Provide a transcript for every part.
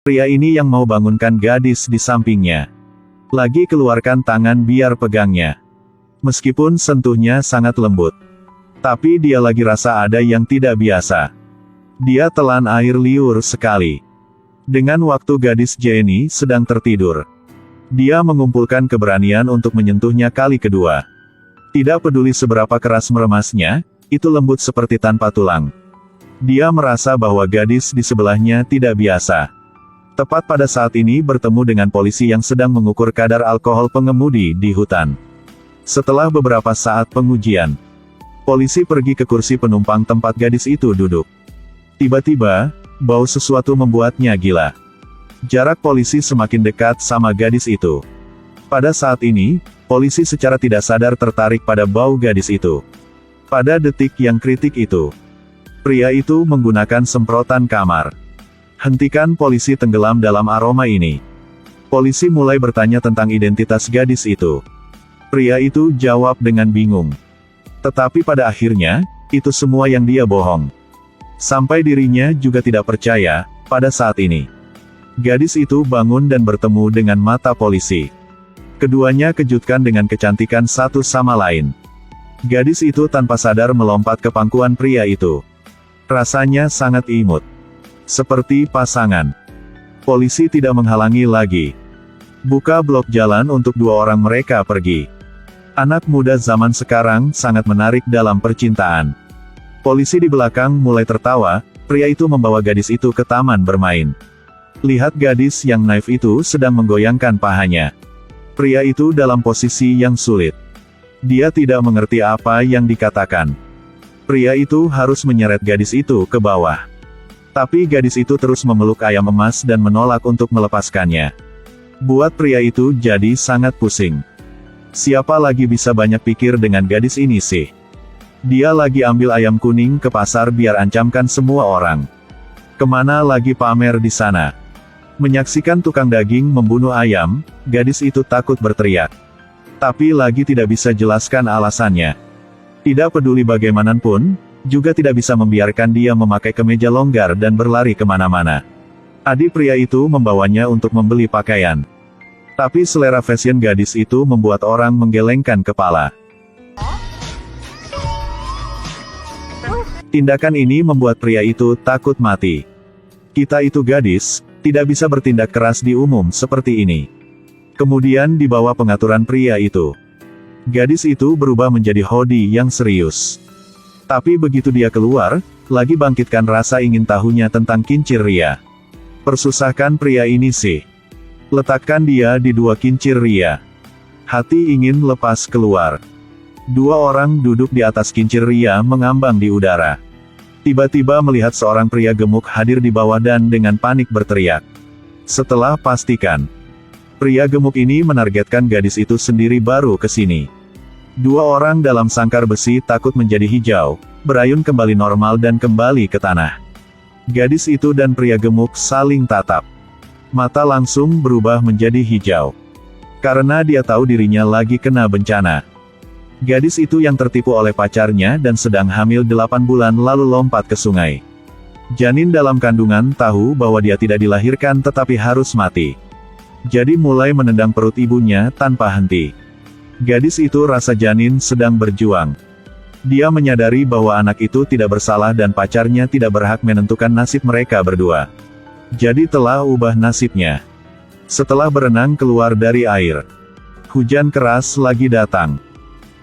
Pria ini yang mau bangunkan gadis di sampingnya. Lagi keluarkan tangan biar pegangnya. Meskipun sentuhnya sangat lembut. Tapi dia lagi rasa ada yang tidak biasa. Dia telan air liur sekali. Dengan waktu gadis Jenny sedang tertidur. Dia mengumpulkan keberanian untuk menyentuhnya kali kedua. Tidak peduli seberapa keras meremasnya, itu lembut seperti tanpa tulang. Dia merasa bahwa gadis di sebelahnya tidak biasa. Tepat pada saat ini bertemu dengan polisi yang sedang mengukur kadar alkohol pengemudi di hutan. Setelah beberapa saat pengujian, polisi pergi ke kursi penumpang tempat gadis itu duduk. Tiba-tiba, bau sesuatu membuatnya gila. Jarak polisi semakin dekat sama gadis itu. Pada saat ini, polisi secara tidak sadar tertarik pada bau gadis itu. Pada detik yang kritik itu, pria itu menggunakan semprotan kamar. Hentikan polisi tenggelam dalam aroma ini. Polisi mulai bertanya tentang identitas gadis itu. Pria itu jawab dengan bingung. Tetapi pada akhirnya, itu semua yang dia bohong. Sampai dirinya juga tidak percaya, pada saat ini. Gadis itu bangun dan bertemu dengan mata polisi. Keduanya kejutkan dengan kecantikan satu sama lain. Gadis itu tanpa sadar melompat ke pangkuan pria itu. Rasanya sangat imut. Seperti pasangan. Polisi tidak menghalangi lagi. Buka blok jalan untuk dua orang mereka pergi. Anak muda zaman sekarang sangat menarik dalam percintaan. Polisi di belakang mulai tertawa, pria itu membawa gadis itu ke taman bermain. Lihat gadis yang naif itu sedang menggoyangkan pahanya. Pria itu dalam posisi yang sulit. Dia tidak mengerti apa yang dikatakan. Pria itu harus menyeret gadis itu ke bawah. Tapi gadis itu terus memeluk ayam emas dan menolak untuk melepaskannya. Buat pria itu jadi sangat pusing. Siapa lagi bisa banyak pikir dengan gadis ini sih? Dia lagi ambil ayam kuning ke pasar biar ancamkan semua orang. Kemana lagi pamer di sana? Menyaksikan tukang daging membunuh ayam, gadis itu takut berteriak. Tapi lagi tidak bisa jelaskan alasannya. Tidak peduli bagaimanapun, juga tidak bisa membiarkan dia memakai kemeja longgar dan berlari kemana-mana. Adik pria itu membawanya untuk membeli pakaian. Tapi selera fashion gadis itu membuat orang menggelengkan kepala. Tindakan ini membuat pria itu takut mati. Kita itu gadis, tidak bisa bertindak keras di umum seperti ini. Kemudian di bawah pengaturan pria itu, gadis itu berubah menjadi Hodi yang serius. Tapi begitu dia keluar, lagi bangkitkan rasa ingin tahunya tentang kincir Ria. Persusahkan pria ini sih. Letakkan dia di dua kincir Ria. Hati ingin lepas keluar. Dua orang duduk di atas kincir Ria mengambang di udara. Tiba-tiba melihat seorang pria gemuk hadir di bawah dan dengan panik berteriak. Setelah pastikan, pria gemuk ini menargetkan gadis itu sendiri baru ke sini. Dua orang dalam sangkar besi takut menjadi hijau, berayun kembali normal dan kembali ke tanah. Gadis itu dan pria gemuk saling tatap. Mata langsung berubah menjadi hijau. Karena dia tahu dirinya lagi kena bencana. Gadis itu yang tertipu oleh pacarnya dan sedang hamil 8 bulan lalu lompat ke sungai. Janin dalam kandungan tahu bahwa dia tidak dilahirkan tetapi harus mati. Jadi mulai menendang perut ibunya tanpa henti. Gadis itu rasa janin sedang berjuang. Dia menyadari bahwa anak itu tidak bersalah dan pacarnya tidak berhak menentukan nasib mereka berdua. Jadi telah ubah nasibnya. Setelah berenang keluar dari air, hujan keras lagi datang.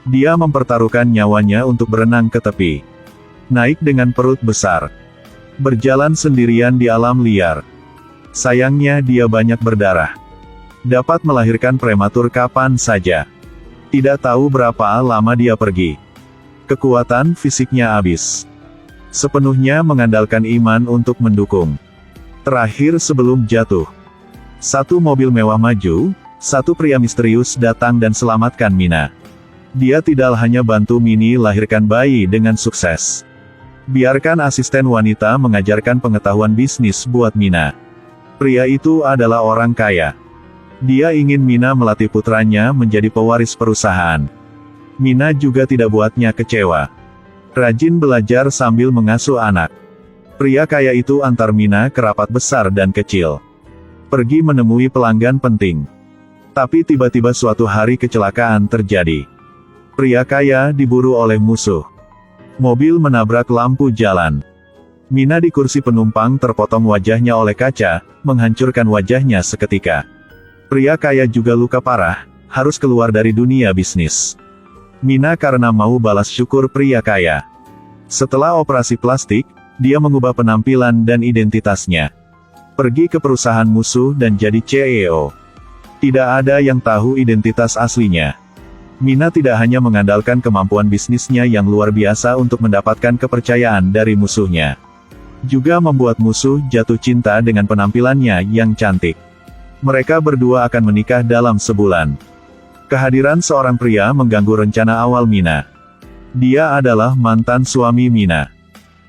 Dia mempertaruhkan nyawanya untuk berenang ke tepi. Naik dengan perut besar. Berjalan sendirian di alam liar. Sayangnya dia banyak berdarah. Dapat melahirkan prematur kapan saja. Tidak tahu berapa lama dia pergi. Kekuatan fisiknya habis. Sepenuhnya mengandalkan iman untuk mendukung. Terakhir sebelum jatuh, satu mobil mewah maju, satu pria misterius datang dan selamatkan Mina. Dia tidak hanya bantu Mini lahirkan bayi dengan sukses. Biarkan asisten wanita mengajarkan pengetahuan bisnis buat Mina. Pria itu adalah orang kaya. Dia ingin Mina melatih putranya menjadi pewaris perusahaan. Mina juga tidak buatnya kecewa. Rajin belajar sambil mengasuh anak. Pria kaya itu antar Mina ke rapat besar dan kecil. pergi menemui pelanggan penting. Tapi tiba-tiba suatu hari kecelakaan terjadi. Pria kaya diburu oleh musuh. Mobil menabrak lampu jalan. Mina di kursi penumpang terpotong wajahnya oleh kaca, menghancurkan wajahnya seketika. Pria kaya juga luka parah, harus keluar dari dunia bisnis. Mina karena mau balas syukur pria kaya. Setelah operasi plastik, dia mengubah penampilan dan identitasnya. Pergi ke perusahaan musuh dan jadi CEO. Tidak ada yang tahu identitas aslinya. Mina tidak hanya mengandalkan kemampuan bisnisnya yang luar biasa untuk mendapatkan kepercayaan dari musuhnya. Juga membuat musuh jatuh cinta dengan penampilannya yang cantik. Mereka berdua akan menikah dalam sebulan. Kehadiran seorang pria mengganggu rencana awal Mina. Dia adalah mantan suami Mina.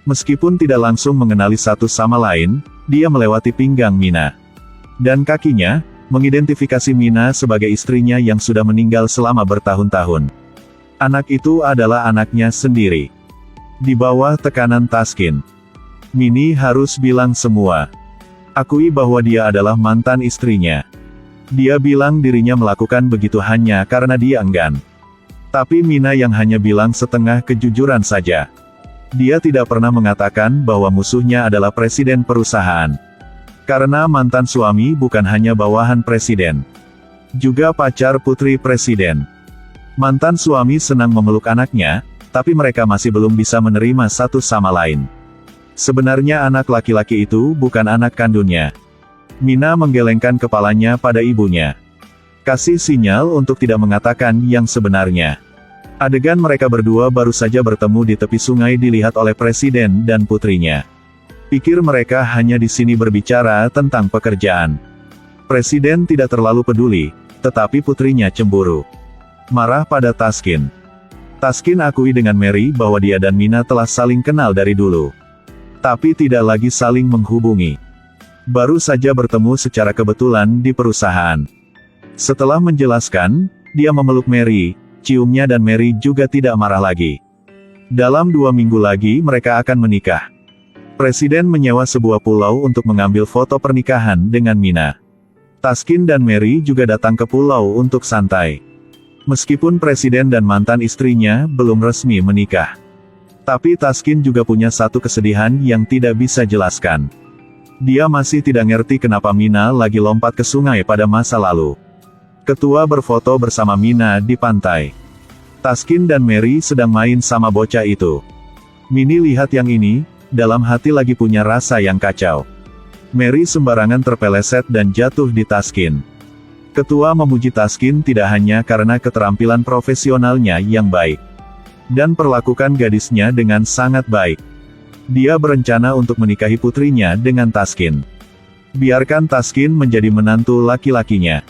Meskipun tidak langsung mengenali satu sama lain, dia melewati pinggang Mina dan kakinya, mengidentifikasi Mina sebagai istrinya yang sudah meninggal selama bertahun-tahun. Anak itu adalah anaknya sendiri. Di bawah tekanan Taskin, Mini harus bilang semua. Akui bahwa dia adalah mantan istrinya. Dia bilang dirinya melakukan begitu hanya karena dia enggan. Tapi Mina yang hanya bilang setengah kejujuran saja. Dia tidak pernah mengatakan bahwa musuhnya adalah presiden perusahaan. Karena mantan suami bukan hanya bawahan presiden, juga pacar putri presiden. Mantan suami senang memeluk anaknya, tapi mereka masih belum bisa menerima satu sama lain. Sebenarnya anak laki-laki itu bukan anak kandungnya. Mina menggelengkan kepalanya pada ibunya. Kasih sinyal untuk tidak mengatakan yang sebenarnya. Adegan mereka berdua baru saja bertemu di tepi sungai dilihat oleh presiden dan putrinya. Pikir mereka hanya di sini berbicara tentang pekerjaan. Presiden tidak terlalu peduli, tetapi putrinya cemburu. Marah pada Taskin. Taskin akui dengan Mary bahwa dia dan Mina telah saling kenal dari dulu. Tapi tidak lagi saling menghubungi. Baru saja bertemu secara kebetulan di perusahaan. Setelah menjelaskan, dia memeluk Mary, ciumnya dan Mary juga tidak marah lagi. Dalam 2 minggu lagi mereka akan menikah. Presiden menyewa sebuah pulau untuk mengambil foto pernikahan dengan Mina. Taskin dan Mary juga datang ke pulau untuk santai. Meskipun presiden dan mantan istrinya belum resmi menikah. Tapi Taskin juga punya satu kesedihan yang tidak bisa jelaskan. Dia masih tidak ngerti kenapa Mina lagi lompat ke sungai pada masa lalu. Ketua berfoto bersama Mina di pantai. Taskin dan Mary sedang main sama bocah itu. Mini lihat yang ini, dalam hati lagi punya rasa yang kacau. Mary sembarangan terpeleset dan jatuh di Taskin. Ketua memuji Taskin tidak hanya karena keterampilan profesionalnya yang baik. Dan perlakukan gadisnya dengan sangat baik. Dia berencana untuk menikahi putrinya dengan Taskin. Biarkan Taskin menjadi menantu laki-lakinya.